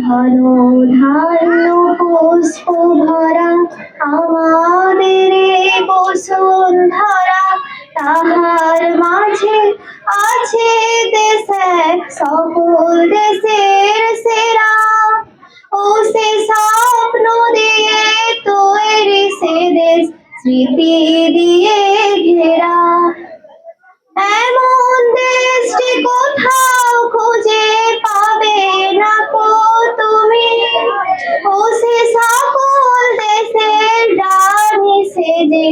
ঘন ধান্য পুষ্প ভরা আমাদের এই বসুন্ধরা, তাহার মাঝে আছে দেশ এক সকল দেশের সেরা। ও সে স্বপ্ন দিয়ে তৈরি সে দেশ, স্মৃতি দিয়ে ঘেরা। এমন দেশটি কোথাও খুঁজে পাবে না কো তুমি। ও সে সকল দেশের রানী, সে যে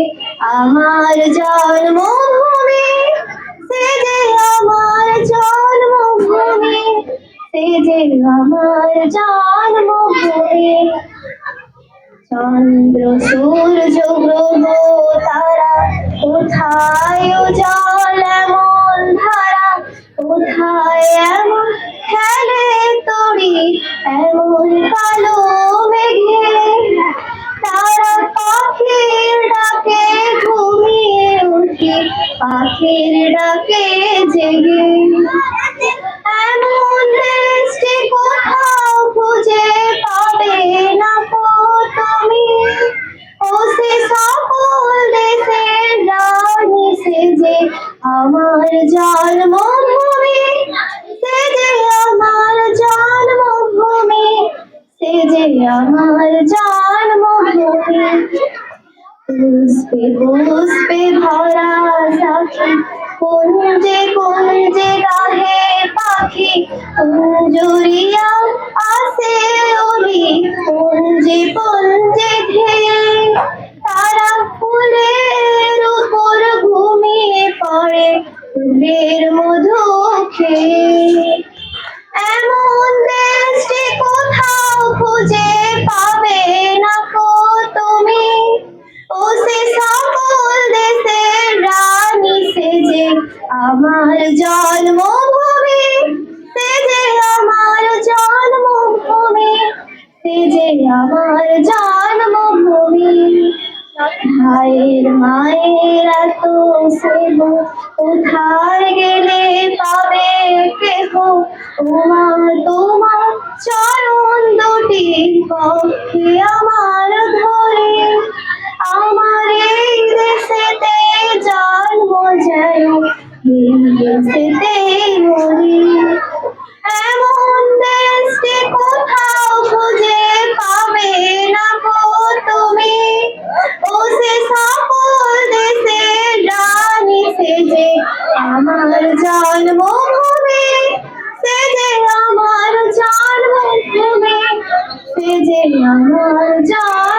আমার জন্মভূমি, সে যে আমার জন্মভূমি, সে যে আমার জন্মভূমি। চন্দ্র সূর্য গ্রহ তারা কোথায় জল এমন ধারা, কোথায় এমন খেলে তরি এমন কালো মেঘে। তারা পাখির ডাকে ঘুমিয়ে উঠি, পাখির ডাকে জেগে। এমন দেশটি কোথাও খুঁজে পাবে না কো তুমি। ও সে সকল দেশের রানী, সে যে আমার জন্মভূমি, সে যে আমার জন্মভূমি, সে যে আমার জন্মভূমি। পুষ্পে পুষ্পে ভরা সাথী, কুঞ্জে কুঞ্জে গাহে পাখি। কুঞ্জরিয়া আসে ওলি পুঞ্জে পুঞ্জে ধেয়ে। তারা ফুলের উপর ঘুমিয়ে পড়ে ফুলের মধু খেয়ে। এমন দেশটি কোথাও খুঁজে পাবে না কো তুমি। ও সে সকল দেশের রানী, সে যে আমার জন্মভূমি, সে যে আমার জন্মভূমি, সে যে আমার জন্মভূমি। ভাইয়ের মায়ের এত স্নেহ কোথায় গেলে পাবে কেহ। ওমা তোমার চরণ দুটি পক্ষে আমার ধরে, আমার এই দেশেতে জন্ম যেন এই দেশেতে মরি। এমন দেশটি কোথাও খুঁজে পাবে না কো তুমি। ও সে সকল দেশের রানী, সে যে আমার জন্মভূমি, সে যে আমার জন্মভূমি, সে যে আমার জন্ম।